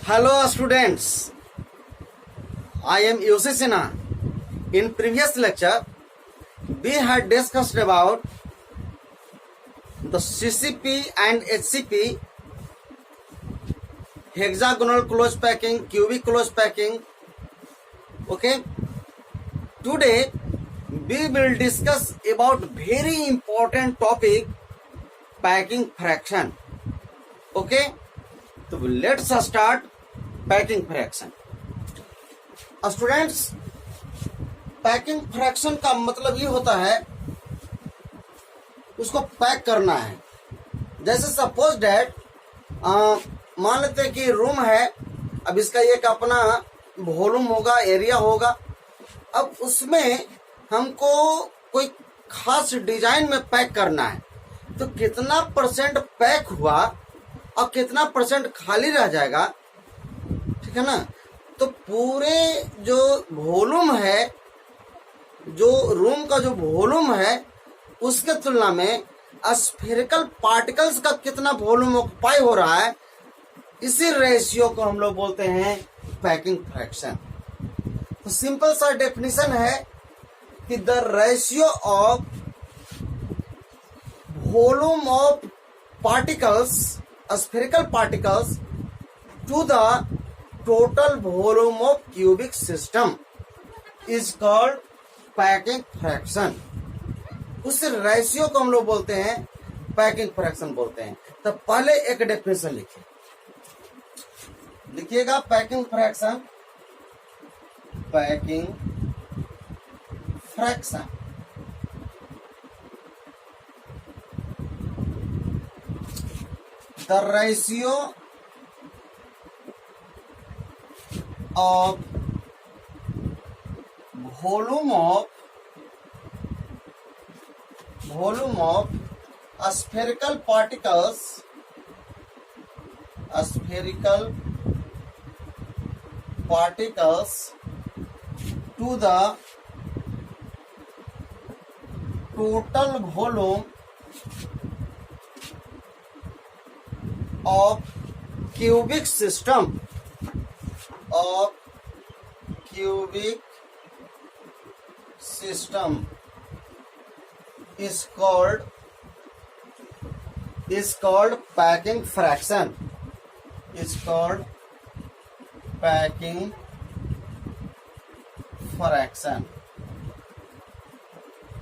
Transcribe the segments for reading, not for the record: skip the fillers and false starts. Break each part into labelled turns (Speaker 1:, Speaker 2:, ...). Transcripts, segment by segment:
Speaker 1: Hello students, I am UC Sinha. In previous lecture, we had discussed about the CCP and HCP, hexagonal close packing, cubic close packing. Okay, today we will discuss about very important topic, packing fraction. Okay, so let's start packing fraction. Students, packing fraction का मतलब ये होता है उसको pack करना है। जैसे suppose that मान लेते हैं कि रूम है, अब इसका एक अपना वॉल्यूम होगा, एरिया होगा। अब उसमें हमको कोई खास डिजाइन में पैक करना है, तो कितना परसेंट पैक हुआ और कितना परसेंट खाली रह जाएगा, ठीक है ना। तो पूरे जो वॉल्यूम है, जो रूम का जो वॉल्यूम है, उसके तुलना में स्फेरिकल पार्टिकल्स का कितना वॉल्यूम ऑक्युपाई हो रहा है, इसी रेशियो को हम लोग बोलते हैं पैकिंग फ्रैक्शन। तो सिंपल सा डेफिनेशन है कि the ratio of volume of particles, spherical particles to the total volume of cubic system is called packing fraction। उस रेशियो को हम लोग बोलते हैं पैकिंग फ्रैक्शन बोलते हैं। तो पहले एक डेफिनेशन लिखिएगा packing fraction. Packing fraction the ratio of volume of spherical particles to the total volume of cubic system is called packing fraction। is called packing fraction।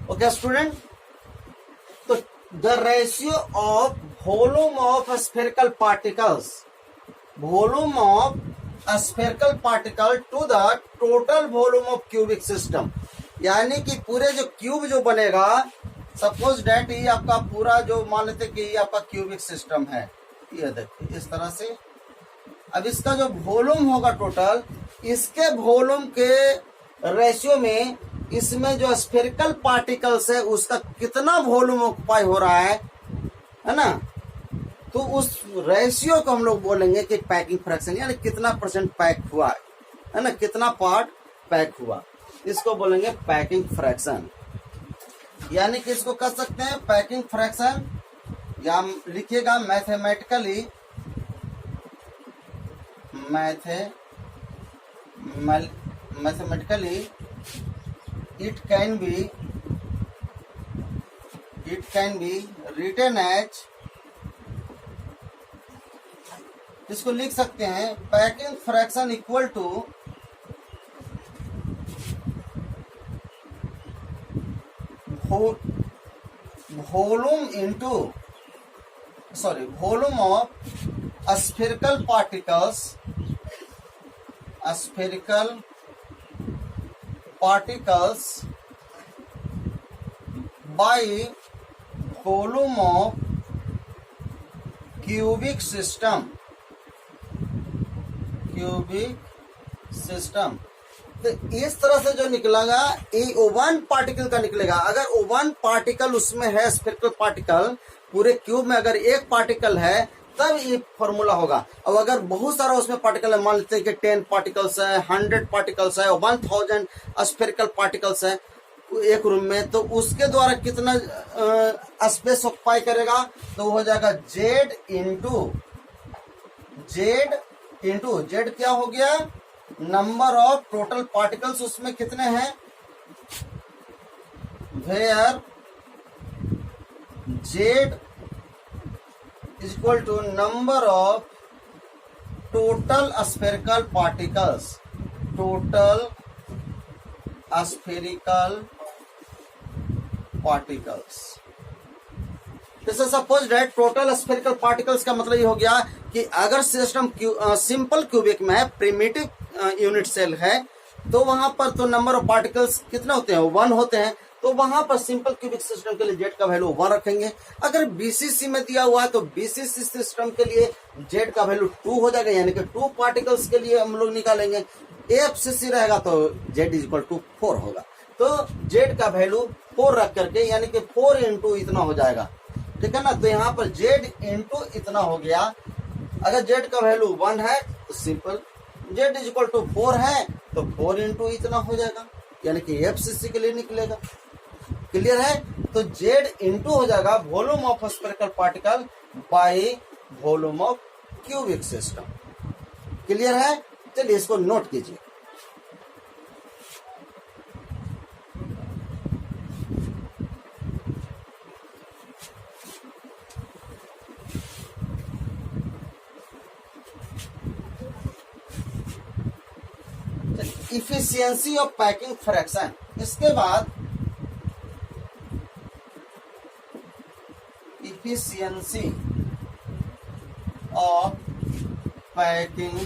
Speaker 1: okay student, so the ratio of volume of spherical particles, volume of a spherical particle to the total volume of cubic system, यानी कि पूरे जो cube जो बनेगा, suppose date ये आपका पूरा जो मान लेते कि ये आपका क्यूबिक सिस्टम है, ये देखिए इस तरह से। अब इसका जो वॉल्यूम होगा टोटल, इसके वॉल्यूम के रेशियो में इसमें जो स्फेरिकल पार्टिकल्स है उसका कितना वॉल्यूम ऑक्युपाई हो रहा है ना। तो उस रेशियो को हम लोग बोलेंगे कि पैकिंग फ्रैक्शन, यानी कितना परसेंट पैक हुआ है ना, कितना पार्ट पैक हुआ, इसको बोलेंगे पैकिंग फ्रैक्शन। यानी कि इसको कह सकते हैं पैकिंग फ्रैक्शन, या लिखिएगा mathematically it can be written as, इसको लिख सकते हैं packing fraction equal to volume of spherical particles by volume of cubic system. तो इस तरह से जो निकलेगा ये O1 पार्टिकल का निकलेगा। अगर O1 पार्टिकल उसमें है, स्फेरिकल पार्टिकल पूरे क्यूब में अगर एक पार्टिकल है, तब ये फॉर्मूला होगा। अब अगर बहुत सारा उसमें पार्टिकल है, मान लेते हैं कि 10 पार्टिकल्स है, 100 पार्टिकल्स है, 1000 स्फेरिकल पार्टिकल्स है एक रूम में, तो उसके द्वारा कितना स्पेस ऑक्युपाई करेगा, तो हो जाएगा Z इंटू जेड क्या हो गया, नंबर ऑफ टोटल पार्टिकल्स उसमें कितने हैं, where Z is equal to number of total spherical particles, total spherical particles. जैसे suppose that total spherical particles का मतलब ये हो गया कि अगर सिस्टम सिंपल क्यूबिक में है, प्रिमिटिव यूनिट सेल है, तो वहां पर तो नंबर ऑफ पार्टिकल्स कितने होते हैं, 1 होते हैं, तो वहां पर सिंपल क्यूबिक सिस्टम के लिए जेड का वैल्यू 1 रखेंगे। अगर बीसीसी में दिया हुआ है तो बीसीसी सिस्टम के लिए जेड का वैल्यू 2 हो जाएगा, यानी कि 2 पार्टिकल्स के लिए हम लोग निकालेंगे। एफसीसी रहेगा तो जेड इज इक्वल टू 4 होगा, तो जेड का वैल्यू 4 रख करके, यानी कि 4 इंटू इतना हो जाएगा, ठीक है ना। तो यहाँ पर जेड इंटू इतना हो गया। अगर जेड का वैल्यू 1 है तो simple Z is equal to 4 है तो 4 इंटू इतना हो जाएगा, यानी कि एफसीसी के लिए निकलेगा। क्लियर है, तो जेड इंटू हो जाएगा volume of spherical particle by volume of cubic system. Clear है, चलिए इसको नोट कीजिए। इफिशियंसी ऑफ पैकिंग फ्रैक्शन, इसके बाद efficiency of packing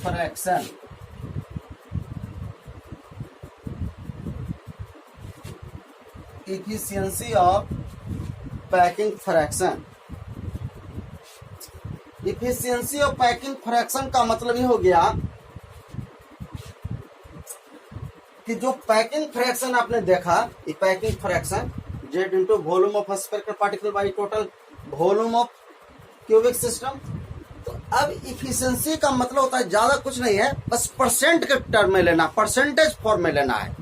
Speaker 1: fraction, efficiency of packing fraction. Efficiency of packing fraction का मतलब ये हो गया कि जो पैकिंग फ्रैक्शन आपने देखा, ये packing fraction Z into volume of spherical particle by total volume of cubic system. तो अब इफिशियंसी का मतलब होता है ज्यादा कुछ नहीं है, बस परसेंट के टर्म में लेना, परसेंटेज फॉर्म में लेना है,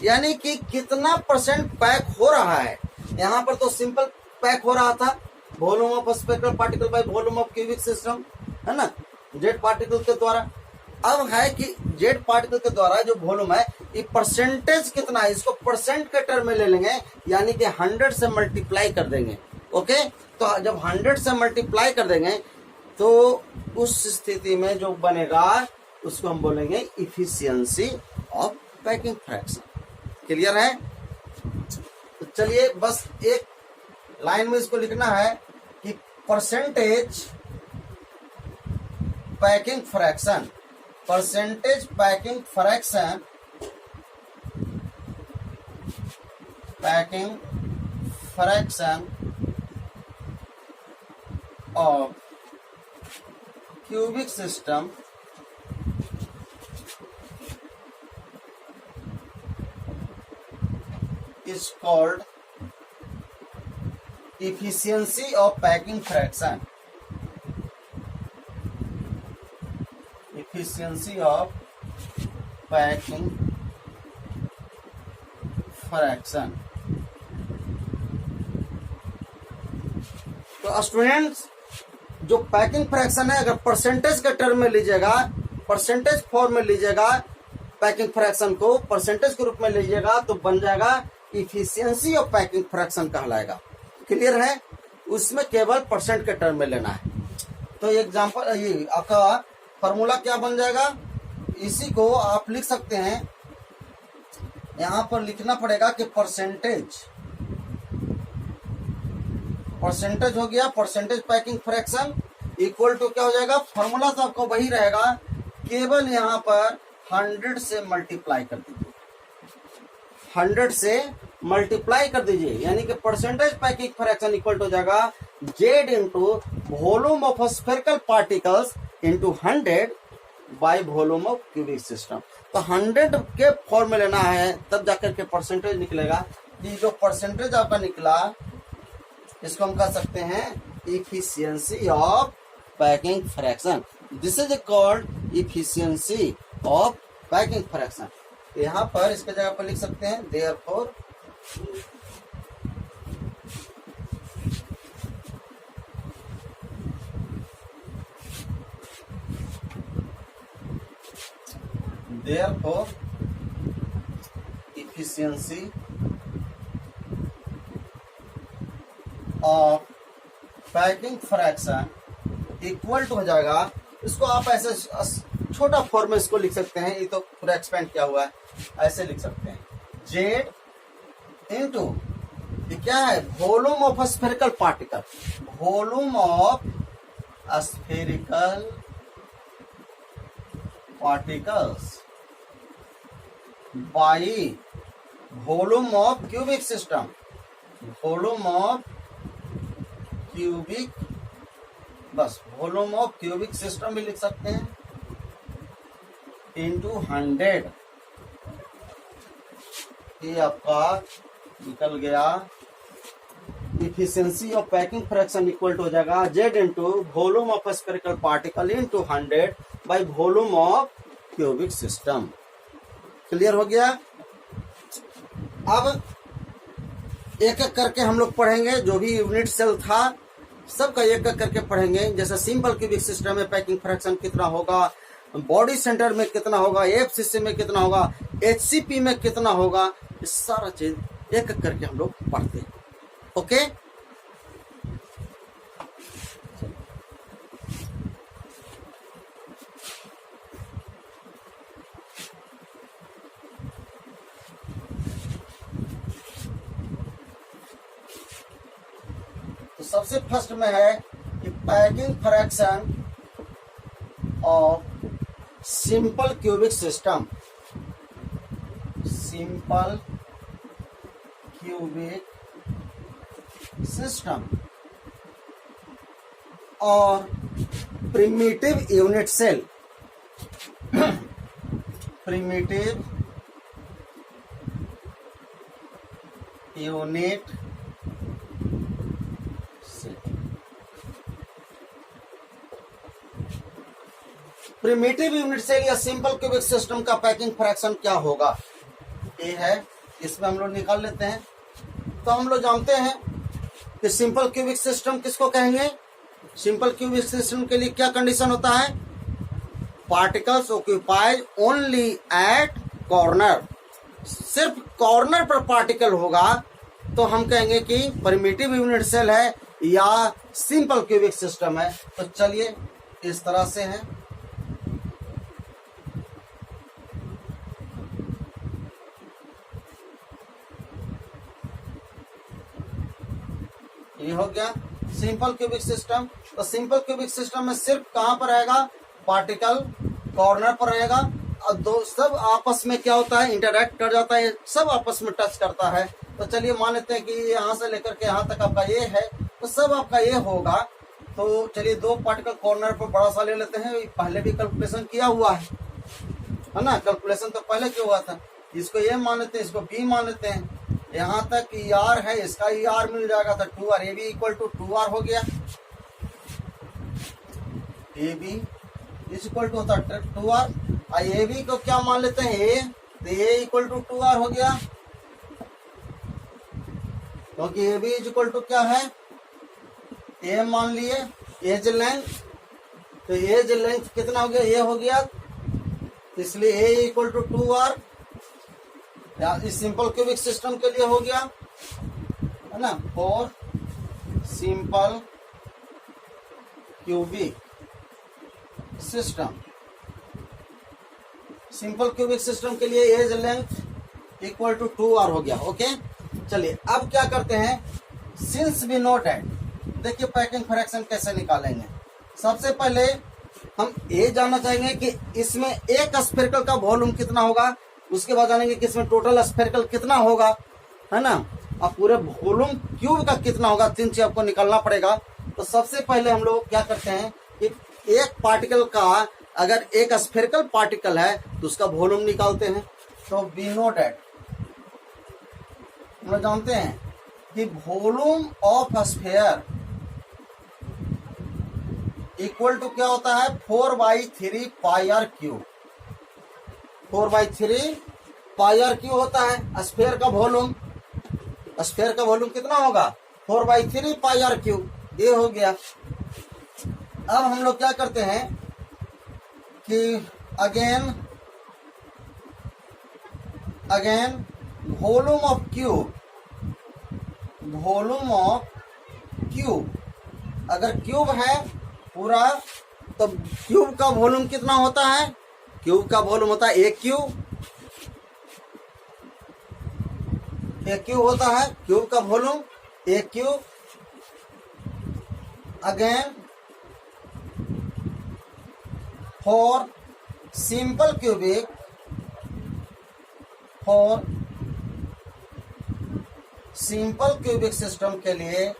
Speaker 1: यानी कि कितना परसेंट पैक हो रहा है। यहाँ पर तो सिंपल पैक हो रहा था, volume of spherical particle by volume of cubic system, है ना, जेड पार्टिकल के द्वारा। अब है कि जेड पार्टिकल के द्वारा जो वॉल्यूम है, ये परसेंटेज कितना है, इसको परसेंट के टर्म में ले लेंगे, यानी कि 100 से मल्टीप्लाई कर देंगे। ओके, तो जब 100 से मल्टीप्लाई कर देंगे तो उस स्थिति में जो बनेगा उसको हम बोलेंगे efficiency of packing fraction. Clear है, तो चलिए बस एक लाइन में इसको लिखना है कि percentage packing fraction, percentage packing fraction, packing fraction of cubic system is called efficiency of packing fraction, efficiency of packing fraction। तो स्टूडेंट्स जो पैकिंग फ्रैक्शन है, अगर परसेंटेज के टर्म में लीजिएगा, परसेंटेज फॉर्म में लीजिएगा, पैकिंग फ्रैक्शन को परसेंटेज के रूप में लीजिएगा तो बन जाएगा इफिशियंसी ऑफ पैकिंग फ्रैक्शन कहलाएगा। क्लियर है, उसमें केवल परसेंट के टर्म में लेना है। तो एग्जांपल, ये आपका फॉर्मूला क्या बन जाएगा, इसी को आप लिख सकते हैं, यहां पर लिखना पड़ेगा कि परसेंटेज हो गया, percentage packing fraction equal to क्या हो जाएगा, फॉर्मूला तो आपको वही रहेगा, केवल यहां पर 100 से मल्टीप्लाई कर दीजिए, 100 से मल्टीप्लाई कर दीजिए, यानी कि percentage packing fraction equal to हो जाएगा Z into volume of spherical particles into 100 by volume of cubic system. तो 100 के फॉर्म में लेना है, तब जाकर के परसेंटेज निकलेगा। ये जो परसेंटेज आपका निकला, इसको हम कह सकते हैं efficiency of packing fraction. This is called efficiency of packing fraction. यहाँ पर इसके जगह पर लिख सकते हैं therefore therefore efficiency of packing fraction equal to हो जाएगा, इसको आप ऐसे छोटा फॉर्म में इसको लिख सकते हैं, ये तो पूरा एक्सपेंड किया हुआ है, ऐसे लिख सकते हैं जेड इंटू ये क्या है, volume of spherical particle, volume of spherical particles by volume of cubic system, volume of cubic, बस वॉल्यूम ऑफ क्यूबिक सिस्टम भी लिख सकते हैं, इंटू 100, ये आपका निकल गया। Efficiency of packing fraction equal to हो जाएगा Z into volume of spherical particle into 100 by volume of cubic system. Clear हो गया। अब एक एक करके हम लोग पढ़ेंगे, जो भी यूनिट सेल था सबका एक एक करके पढ़ेंगे। जैसे सिंपल क्यूबिक सिस्टम में पैकिंग फ्रैक्शन कितना होगा, बॉडी सेंटर में कितना होगा, एफसीसी में कितना होगा, एचसीपी में कितना होगा, ये सारा चीज एक एक करके हम लोग पढ़ते हैं। ओके, तो सबसे फर्स्ट में है कि packing fraction of simple cubic system, simple cubic system और primitive unit cell, primitive unit cell. Primitive unit cell या सिंपल क्यूबिक सिस्टम का पैकिंग फ्रैक्शन क्या होगा, ये है, इसमें हम लोग निकाल लेते हैं। तो हम लोग जानते हैं कि सिंपल क्यूबिक सिस्टम किसको कहेंगे, सिंपल क्यूबिक सिस्टम के लिए क्या कंडीशन होता है, particles occupies only at corner, सिर्फ कॉर्नर पर पार्टिकल होगा तो हम कहेंगे कि प्रिमिटिव यूनिट सेल है या सिंपल क्यूबिक सिस्टम है। तो चलिए इस तरह से है, ये हो गया सिंपल क्यूबिक सिस्टम। तो सिंपल क्यूबिक सिस्टम में सिर्फ कहां पर रहेगा, पार्टिकल कॉर्नर पर रहेगा और दो सब आपस में क्या होता है, इंटरैक्ट कर जाता है, सब आपस में टच करता है। तो चलिए मान लेते हैं कि यहाँ से लेकर के यहाँ तक आपका ये है, तो सब आपका ये होगा। तो चलिए दो पार्टिकल कॉर्नर पर बड़ा सा ले लेते हैं, पहले भी कैलकुलेशन किया हुआ है ना, कैलकुलेशन तो पहले क्यों हुआ था। इसको ये मान लेते हैं, इसको बी मान लेते हैं, यहाँ तक ER है, इसका ER मिल जाएगा तो 2R, AB equal to 2R हो गया, AB इज इक्वल टू होता है 2R। और AB को क्या मान लेते हैं, A, तो A इक्वल टू 2R हो गया, क्योंकि AB इज इक्वल टू क्या है, A मान लिए, एज लेंथ, तो एज लेंथ कितना हो गया, A हो गया, इसलिए A इक्वल टू 2R इस सिंपल क्यूबिक सिस्टम के लिए हो गया, है ना, for simple cubic system, simple cubic system के लिए as length equal to 2R हो गया। ओके, चलिए अब क्या करते हैं, सिंस वी नो दैट, देखिए पैकिंग फ्रैक्शन कैसे निकालेंगे। सबसे पहले हम ये जानना चाहेंगे कि इसमें एक स्फेरिकल का वॉल्यूम कितना होगा, उसके बाद जानेंगे कि इसमें टोटल स्फेरिकल कितना होगा, है ना, अब पूरे वॉल्यूम क्यूब का कितना होगा, तीन चीज आपको निकालना पड़ेगा। तो सबसे पहले हम लोग क्या करते हैं कि एक पार्टिकल का, अगर एक स्फेरिकल पार्टिकल है तो उसका वॉल्यूम निकालते हैं। तो वी नो दैट, हम लोग जानते हैं कि volume of sphere equal to क्या होता है, 4/3 πr क्यूब, 4/3 πr क्यूब होता है स्फेयर का वॉल्यूम। स्फेयर का वॉल्यूम कितना होगा, 4/3 πr क्यूब, ये हो गया। अब हम लोग क्या करते हैं कि again again volume of cube, volume of cube, अगर क्यूब है पूरा तो क्यूब का वॉल्यूम कितना होता है, क्यूब का वॉल्यूम होता है एक क्यूब, एक क्यूब होता है क्यूब का वॉल्यूम एक cube. Again for simple cubic, for simple cubic system के लिए,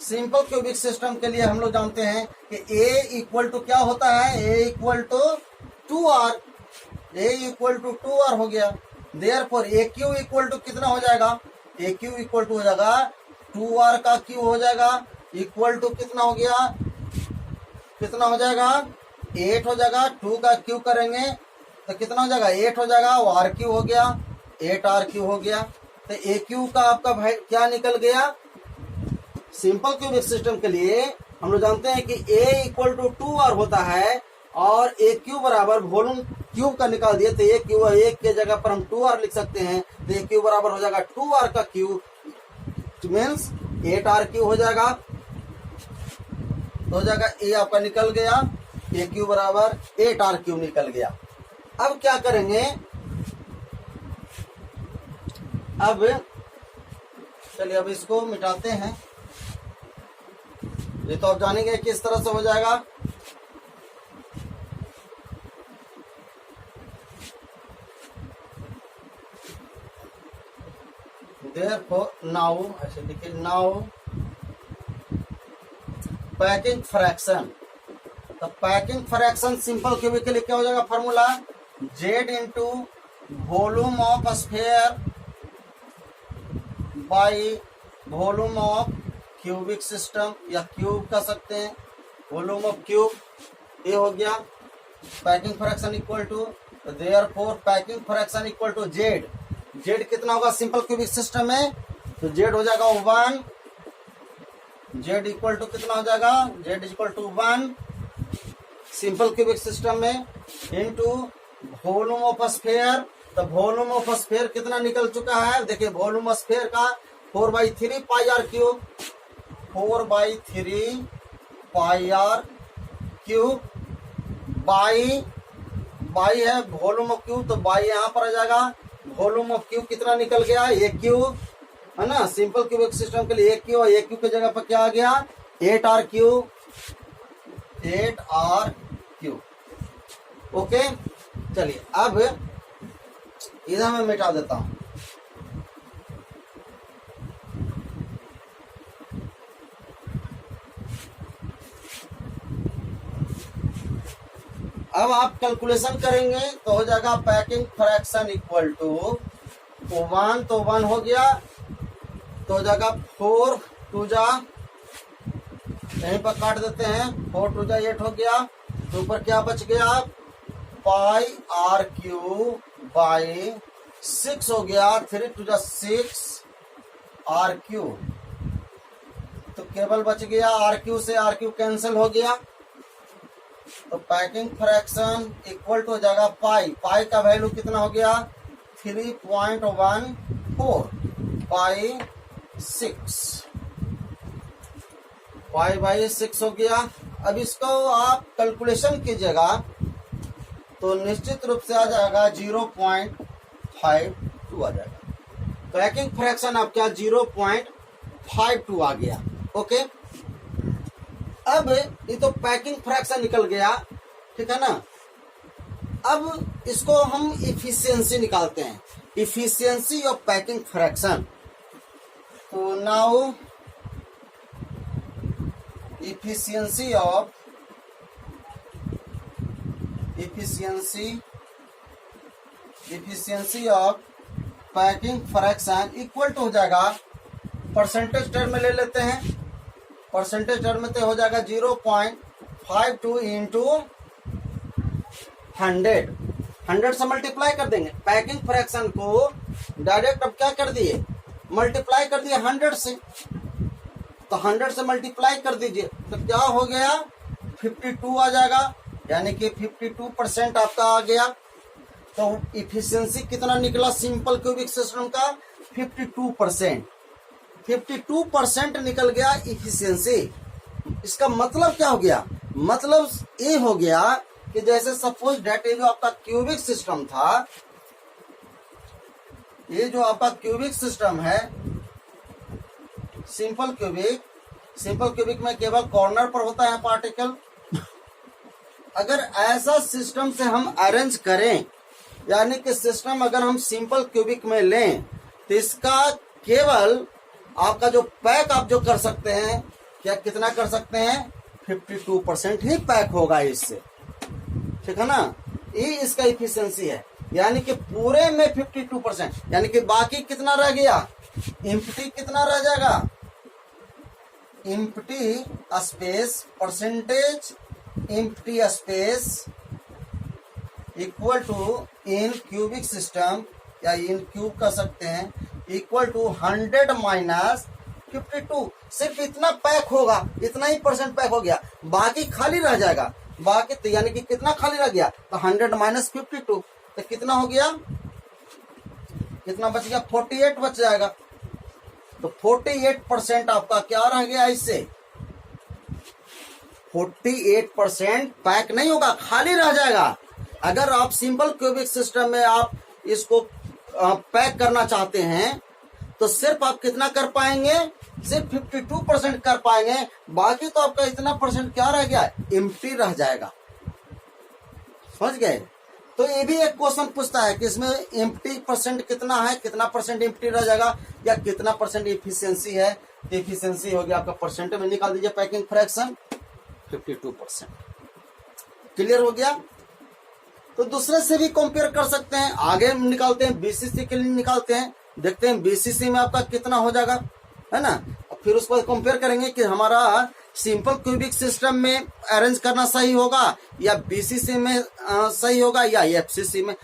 Speaker 1: सिंपल क्यूबिक सिस्टम के लिए हम लोग जानते हैं कि A इक्वल टू क्या होता है, A equal to 2R, A equal to 2R हो गया। देयरफॉर AQ इक्वल टू कितना हो जाएगा, AQ इक्वल टू हो जाएगा 2R का Q हो जाएगा, इक्वल टू कितना हो गया, कितना हो जाएगा 8 हो जाएगा, 2 का Q करेंगे तो कितना हो जाएगा 8 हो जाएगा, वो RQ हो गया 8RQ हो गया। तो AQ का आपका भाई क्या निकल गया, सिंपल क्यूबिक सिस्टम के लिए हम लोग जानते हैं कि A इक्वल टू 2R होता है और AQ बराबर वॉल्यूम क्यूब का निकाल दिए तो AQ एक के जगह पर हम 2R लिख सकते हैं, तो AQ बराबर हो जाएगा 2R का क्यूब मीन्स 8RQ हो जाएगा, तो हो जाएगा A आपका निकल गया, AQ बराबर 8RQ निकल गया। अब क्या करेंगे, अब चलिए अब इसको मिटाते हैं, ये तो आप जानेंगे किस तरह से हो जाएगा। Therefore now ऐसे लिखिए, नाउ पैकिंग फ्रैक्शन, तो पैकिंग फ्रैक्शन सिंपल क्यूबिक के लिए क्या हो जाएगा formula, Z into volume of sphere by volume of cubic system, या क्यूब कर सकते हैं, वॉल्यूम ऑफ क्यूब, ये हो गया packing fraction equal to, therefore packing fraction equal to Z, Z कितना होगा सिंपल क्यूबिक सिस्टम में, तो Z हो जाएगा 1, Z इक्वल टू कितना हो जाएगा, Z equal to 1 simple cubic system में, इनटू वॉल्यूम ऑफ स्फीयर, तो वॉल्यूम ऑफ स्फीयर कितना निकल चुका है, देखिए वॉल्यूम ऑफ स्फीयर का 4/3 pi r cube, 4/3 pi r cube by है वॉल्यूम ऑफ क्यूब, तो बाई यहाँ पर आ जाएगा, वॉल्यूम ऑफ क्यूब कितना निकल गया, एक क्यूब है ना, सिंपल क्यूबिक सिस्टम के लिए एक क्यूब, एक क्यूब की जगह पर क्या आ गया 8RQ, 8RQ। ओके चलिए अब इधर मैं मिटा देता हूं, अब आप कैलकुलेशन करेंगे तो हो जाएगा पैकिंग फ्रैक्शन इक्वल टू 1, तो 1 हो गया, तो हो जाएगा 4 2 जा, यहीं पर काट देते हैं, 4 2 जा 8 हो गया, तो ऊपर क्या बच गया पाई आर क्यू बाई 6 हो गया, 3 2 जा 6 आर क्यू, तो केवल बच गया आर क्यू से आर क्यू कैंसिल हो गया, तो पैकिंग फ्रैक्शन इक्वल टू हो जाएगा पाई, पाई का वैल्यू कितना हो गया 3.14 पाई 6, पाई बाई 6 हो गया। अब इसको आप कैलकुलेशन कीजिएगा तो निश्चित रूप से आ जाएगा 0.52 आ जाएगा, पैकिंग फ्रैक्शन आपका 0.52 आ गया। ओके अब ये तो पैकिंग फ्रैक्शन निकल गया, ठीक है ना। अब इसको हम इफिशियंसी निकालते हैं, इफिशियंसी ऑफ पैकिंग फ्रैक्शन। तो now efficiency of packing fraction equal to हो जाएगा, परसेंटेज टर्म में ले लेते हैं, परसेंटेज टर्म में तो हो जाएगा 0.52 इंटू 100 से मल्टीप्लाई कर देंगे। पैकिंग फ्रैक्शन को डायरेक्ट अब क्या कर दिए, मल्टीप्लाई कर दिए 100 से, तो 100 से मल्टीप्लाई कर दीजिए तो क्या हो गया 52 आ जाएगा, यानी कि 52% आपका आ गया। तो इफिशियंसी कितना निकला सिंपल क्यूबिक सिस्टम का? 52%। 52% निकल गया इफिशियंसी। इसका मतलब क्या हो गया? मतलब ये हो गया कि जैसे सपोज डेट, ये जो आपका क्यूबिक सिस्टम था, ये जो आपका क्यूबिक सिस्टम है सिंपल क्यूबिक में केवल कॉर्नर पर होता है पार्टिकल। अगर ऐसा सिस्टम से हम अरेंज करें, यानी कि सिस्टम अगर हम सिंपल क्यूबिक में लें, तो इसका केवल आपका जो पैक आप जो कर सकते हैं, क्या कितना कर सकते हैं? 52% ही पैक होगा इससे, ठीक है ना। ये इसका इफिशियंसी है, यानी कि पूरे में 52%, यानी कि बाकी कितना रह गया? एम्प्टी कितना रह जाएगा? Empty space, percentage empty space equal to in cubic system, या इन क्यूब कर सकते हैं, इक्वल टू 100 माइनस 52। सिर्फ इतना पैक होगा, इतना ही परसेंट पैक हो गया, बाकी खाली रह जाएगा। बाकी तो यानी कि कितना खाली रह गया? तो 100 माइनस 52, तो कितना हो गया? कितना बच गया? 48 बच जाएगा। तो 48% आपका क्या रह गया? इससे 48% पैक नहीं होगा, खाली रह जाएगा। अगर आप सिंपल क्यूबिक सिस्टम में आप इसको पैक करना चाहते हैं, तो सिर्फ आप कितना कर पाएंगे? सिर्फ 52% कर पाएंगे, बाकी तो आपका इतना परसेंट क्या रह गया? एम्प्टी रह जाएगा। समझ गए? तो ये भी एक क्वेश्चन पूछता है कि इसमें एम्प्टी परसेंट कितना है, कितना परसेंट एम्प्टी रह जाएगा, या कितना परसेंट इफिशियंसी है। इफिशियंसी हो गया आपका, परसेंट में निकाल दीजिए पैकिंग फ्रैक्शन 52%। क्लियर हो गया? तो दूसरे से भी कंपेयर कर सकते हैं। आगे निकालते हैं, बीसीसी के लिए निकालते हैं, देखते हैं बीसीसी में आपका कितना हो जाएगा, है ना। फिर उसको कंपेयर करेंगे कि हमारा सिंपल क्यूबिक सिस्टम में अरेंज करना सही होगा, या बीसीसी में सही होगा, या एफसीसी में,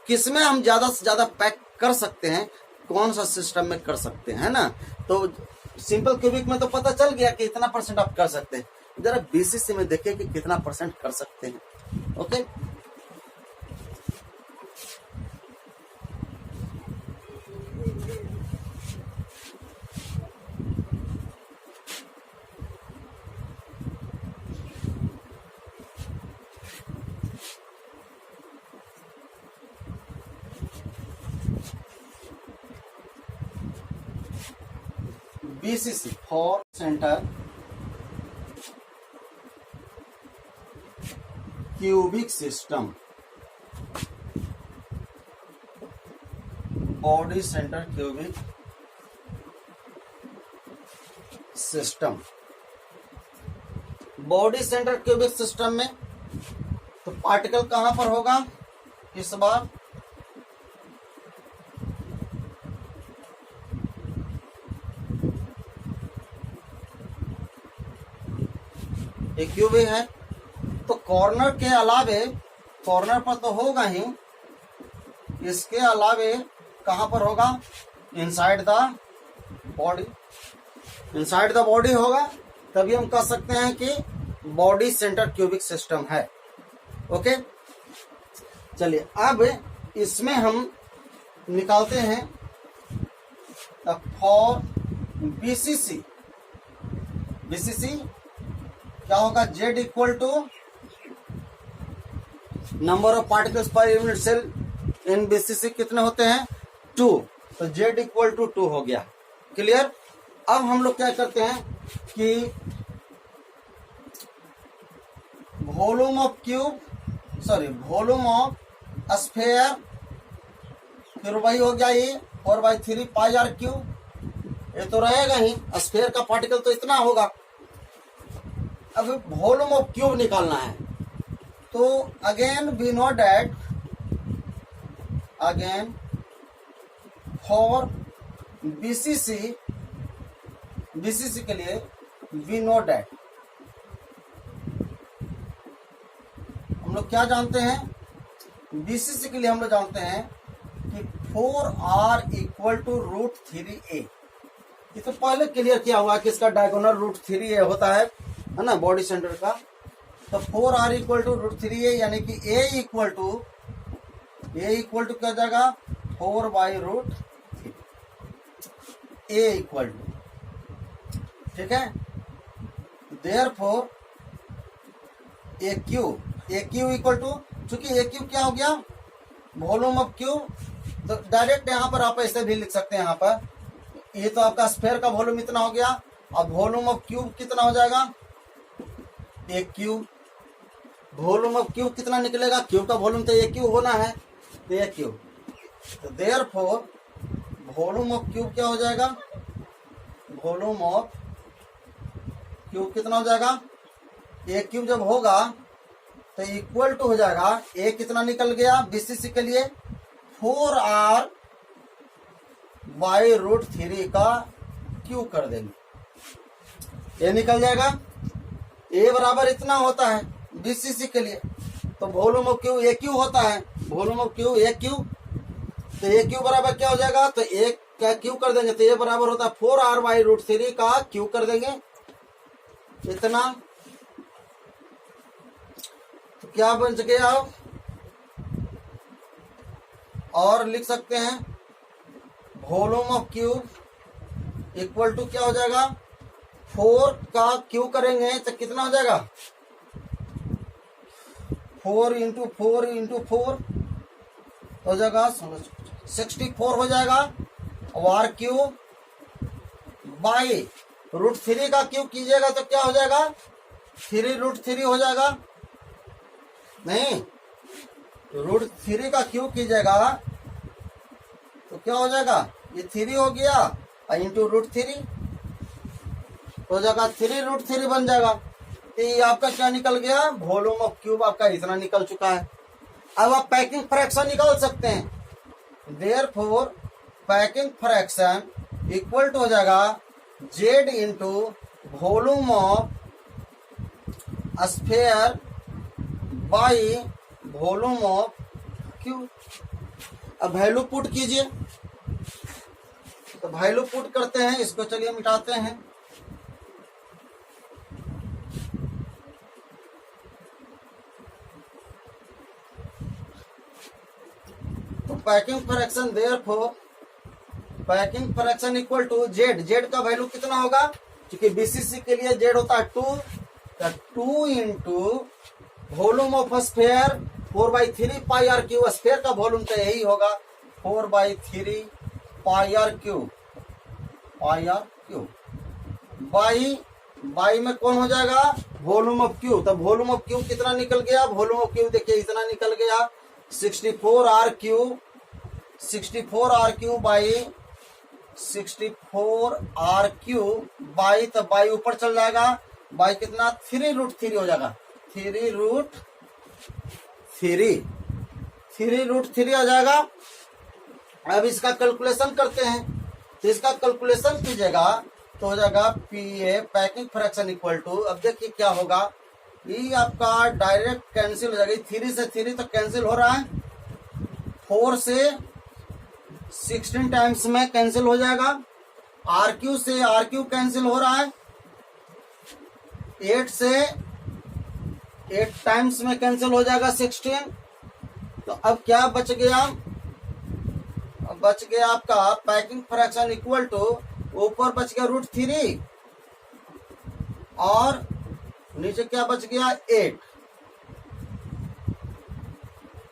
Speaker 1: किसमें हम ज्यादा से ज्यादा पैक कर सकते हैं, कौन सा सिस्टम में कर सकते हैं, है ना। तो सिंपल क्यूबिक में तो पता चल गया कि इतना परसेंट आप कर सकते हैं, जरा बीसीसी में देखिए कि कितना परसेंट कर सकते हैं। Okay, BCC for center cubic system, body center cubic system। Body centre cubic system में तो पार्टिकल कहां पर होगा इस बार? एक क्यूब है, तो कॉर्नर के अलावे, कॉर्नर पर तो होगा ही, इसके अलावे कहां पर होगा? Inside the body, inside the body होगा, तभी हम कह सकते हैं कि बॉडी सेंटर क्यूबिक सिस्टम है। ओके, चलिए अब इसमें हम निकालते हैं फॉर बीसीसी। बीसीसी क्या होगा? Z equal to number of particles per unit cell in BCC कितने होते हैं? 2। तो जेड इक्वल टू 2 हो गया। क्लियर? अब हम लोग क्या करते हैं कि volume of cube, sorry volume of sphere, फिर वही हो गया ये 4/3 पाई आर क्यूब। ये तो रहेगा ही, स्फेयर का पार्टिकल तो इतना होगा। अब वॉल्यूम ऑफ क्यूब निकालना है, तो again we know that, again for BCC, BCC के लिए वी नो डैट हम लोग क्या जानते हैं? बीसीसी के लिए हम लोग जानते हैं कि 4r इक्वल टू √3a। ये तो पहले क्लियर किया हुआ कि इसका डायगोनल √3a होता है ना, बॉडी सेंटर का। तो 4r इक्वल टू √3a, यानी कि a इक्वल टू क्या हो जाएगा 4/√3, a इक्वल टू, ठीक है। देयरफॉर AQ इक्वल टू, चूंकि AQ क्या हो गया वॉल्यूम ऑफ Q, तो डायरेक्ट यहाँ पर आप ऐसे भी लिख सकते हैं। यहाँ पर ये तो आपका स्फीयर का वॉल्यूम इतना हो गया, अब वॉल्यूम ऑफ Q कितना हो जाएगा AQ। वॉल्यूम ऑफ Q कितना निकलेगा, Q का वॉल्यूम तो AQ होना है, तो AQ, तो देयरफॉर वॉल्यूम ऑफ Q क्या हो जाएगा, वॉल्यूम ऑफ Q कितना हो जाएगा, AQ जब होगा तो इक्वल टू हो जाएगा, A कितना निकल गया BCC के लिए 4r/√3 का Q कर देंगे, ये निकल जाएगा। A बराबर इतना होता है BCC के लिए, तो वॉल्यूम ऑफ Q AQ होता है, वॉल्यूम ऑफ Q AQ, तो AQ बराबर क्या हो जाएगा, तो A का Q कर देंगे, तो A बराबर होता है 4r/√3 का Q कर देंगे इतना। तो क्या बन गया, और लिख सकते हैं volume of Q equal to क्या हो जाएगा 4 का Q करेंगे तो कितना हो जाएगा 4 × 4 × 4 हो जाएगा 64 हो जाएगा, और RQ बाई √3 का Q कीजिएगा तो क्या हो जाएगा 3√3 हो जाएगा, नहीं √3 का Q कीजिएगा तो क्या हो जाएगा, ये 3 हो गया इंटू √3 हो जाएगा, 3√3 बन जाएगा। तो ये आपका क्या निकल गया, वॉल्यूम ऑफ क्यूब आपका इतना निकल चुका है। अब आप पैकिंग फ्रैक्शन निकाल सकते हैं, therefore packing fraction equal to हो जाएगा Z into volume of sphere by volume of cube. अब वैल्यू पुट कीजिए, तो वैल्यू पुट करते हैं, इसको चलिए मिटाते हैं। तो packing fraction therefore packing fraction equal to Z का वैल्यू कितना होगा, क्योंकि BCC के लिए Z होता है 2, तो 2 into volume of sphere 4/3 pi r cube, sphere का वॉल्यूम तो यही होगा 4/3 पाई आर क्यू बाई में कौन हो जाएगा वॉल्यूम ऑफ क्यू। तो वॉल्यूम ऑफ क्यू कितना निकल गया, वॉल्यूम ऑफ क्यू देखिए इतना निकल गया 64r³ बाई 64r³ बाई, तो बाई ऊपर चल जाएगा, बाई कितना 3√3 हो जाएगा, 3√3 आ जाएगा। अब इसका कैलकुलेशन करते हैं, तो इसका कैलकुलेशन कीजिएगा तो हो जाएगा PA packing fraction equal to, अब देखिए क्या होगा, ये आपका डायरेक्ट कैंसिल हो जाएगा, 3 से 3 तो कैंसिल हो रहा है, 4 से 16 टाइम्स में कैंसिल हो जाएगा, RQ से RQ कैंसिल हो रहा है, 8 से 8 टाइम्स में कैंसिल हो जाएगा 16। तो अब क्या बच गया, अब बच गया आपका पैकिंग फ्रैक्शन इक्वल टू, ऊपर बच गया √3 और नीचे क्या बच गया 8,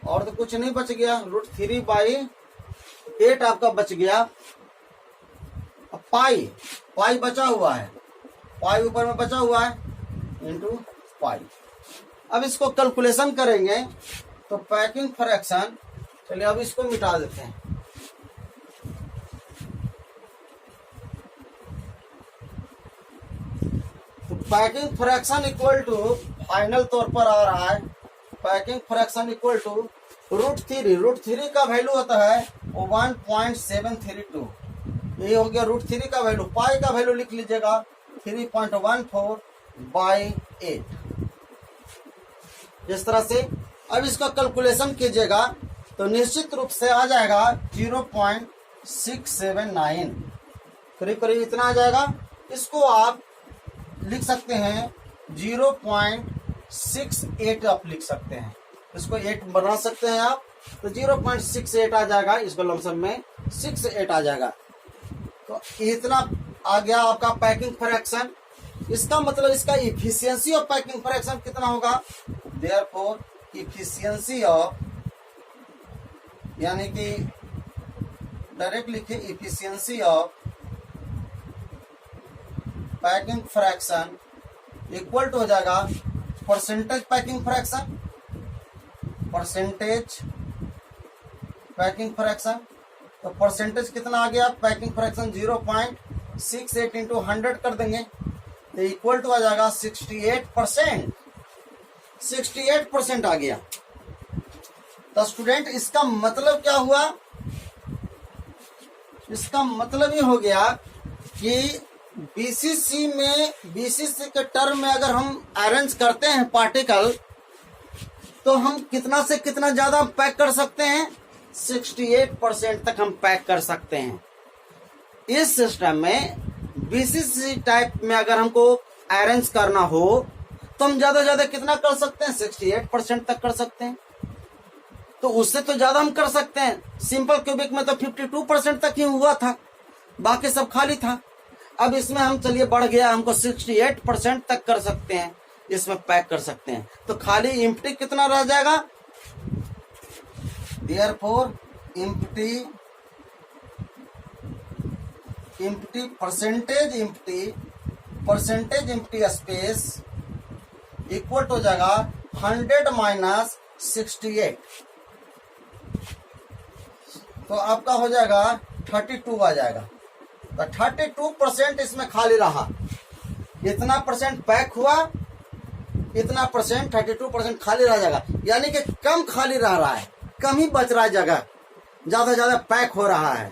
Speaker 1: और तो कुछ नहीं बच गया, √3/8 आपका बच गया। अब पाई बचा हुआ है, पाई ऊपर में बचा हुआ है इंटू पाई। अब इसको कैलकुलेशन करेंगे तो पैकिंग फ्रैक्शन, चलिए अब इसको मिटा देते हैं। तो packing fraction equal to final तौर पर आ रहा है, पैकिंग फ्रैक्शन इक्वल टू √3 का वैल्यू होता है 1.732, ये हो गया √3 का वैल्यू। पाई का वैल्यू लिख लीजिएगा 3.14/8, इस तरह से। अब इसका कैलकुलेशन कीजिएगा तो निश्चित रूप से आ जाएगा 0.679, करीब इतना आ जाएगा। इसको आप लिख सकते हैं 0.679 0.68 आप लिख सकते हैं, इसको 8 बना सकते हैं आप, तो 0.68 आ जाएगा, इसको लमसम में 68 आ जाएगा। तो इतना आ गया आपका पैकिंग फ्रैक्शन। इसका मतलब इसका इफिशियंसी ऑफ पैकिंग फ्रैक्शन कितना होगा, देयरफॉर इफिशियंसी ऑफ, यानी कि डायरेक्ट लिखे efficiency of packing fraction equal to हो जाएगा percentage packing fraction, percentage packing fraction. तो परसेंटेज कितना आ गया, पैकिंग फ्रैक्शन 0.68 इंटू 100 कर देंगे तो इक्वल टू आ जाएगा 68%। 68% आ गया। तो स्टूडेंट इसका मतलब क्या हुआ, इसका मतलब ये हो गया कि बीसीसी के टर्म में अगर हम अरेंज करते हैं पार्टिकल, तो हम कितना से कितना ज्यादा पैक कर सकते हैं, 68% तक हम पैक कर सकते हैं। इस सिस्टम में बीसीसी टाइप में अगर हमको अरेंज करना हो तो हम ज्यादा कितना कर सकते हैं, 68% तक कर सकते हैं। तो उससे तो ज्यादा हम कर सकते हैं। सिंपल क्यूबिक में तो 52% तक ही हुआ था, बाकी सब खाली था। अब इसमें हम चलिए बढ़ गया, हमको 68% तक कर सकते हैं, इसमें पैक कर सकते हैं। तो खाली एम्प्टी कितना रह जाएगा, therefore empty percentage empty space equal to हो जाएगा 100 माइनस 68, तो आपका हो जाएगा 32 आ जाएगा। तो 32% इसमें खाली रहा, इतना परसेंट पैक हुआ, इतना परसेंट 32% खाली रह जाएगा, यानी कि कम खाली रह रहा है, कम ही बच रहा है जगह, ज्यादा पैक हो रहा है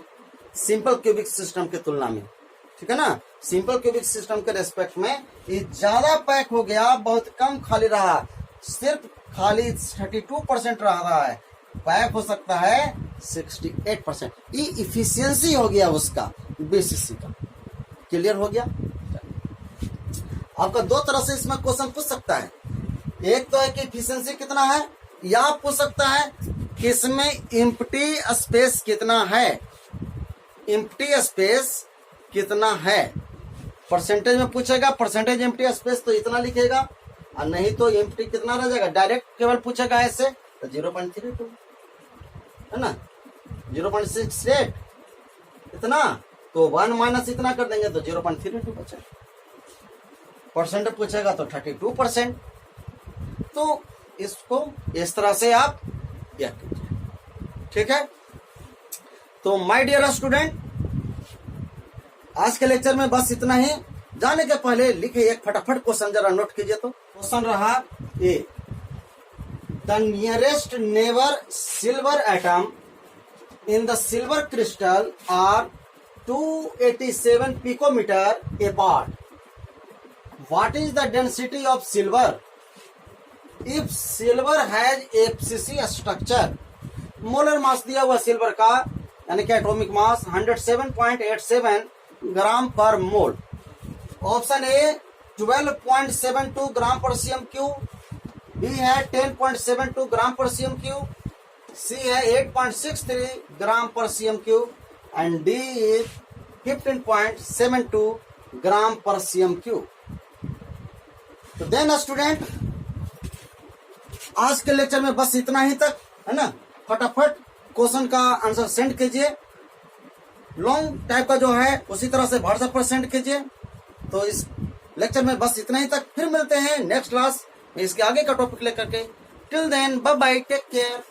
Speaker 1: सिंपल क्यूबिक सिस्टम की तुलना में, ठीक है ना। सिंपल क्यूबिक सिस्टम के रेस्पेक्ट में ये ज्यादा पैक हो गया, बहुत कम खाली रहा, सिर्फ खाली 32% रह रहा है, पैक हो सकता है 68%। ये इफिशियंसी हो गया उसका बीसीसी का। क्लियर हो गया। आपका दो तरह से इसमें क्वेश्चन पूछ सकता है, एक तो है कि इफिशियंसी कितना है, या पूछ सकता है कि इसमें एम्प्टी स्पेस कितना है, एम्प्टी स्पेस कितना है। परसेंटेज में पूछेगा, परसेंटेज एम्प्टी स्पेस तो इतना लिखेगा, और नहीं तो एम्प्टी कितना रह जाएगा, डायरेक्ट केवल पूछेगा ऐसे तो 0.32 है ना, 0.68 इतना, तो 1 माइनस इतना कर देंगे तो 0.32 बचेगा। परसेंट पूछेगा तो 32%। तो इसको इस तरह से आप याद कीजिए, ठीक है। तो माय डियर स्टूडेंट, आज के लेक्चर में बस इतना ही। जाने के पहले लिखे एक फटाफट क्वेश्चन जरा नोट कीजिए। तो क्वेश्चन रहा A, the nearest neighbour silver atom in the silver crystal are 287 picometre apart. What is the density of silver if silver has FCC structure? Molar mass दिया हुआ सिल्वर का, यानी कि एटॉमिक मास 107.87 ग्राम पर मोल। Option A 12.72 ग्राम पर CM Q, B है 10.72 ग्राम पर CM Q, सी है 8.63 ग्राम पर CM Q, and D is 15.72 ग्राम पर सीएम क्यू। तो देन स्टूडेंट, आज के लेक्चर में बस इतना ही तक, है ना। फटाफट क्वेश्चन का आंसर सेंड कीजिए, लॉन्ग टाइप का जो है उसी तरह से व्हाट्सएप पर सेंड कीजिए। तो इस लेक्चर में बस इतना ही तक, फिर मिलते हैं नेक्स्ट क्लास में इसके आगे का टॉपिक लेकर के। Till then bye bye, take care.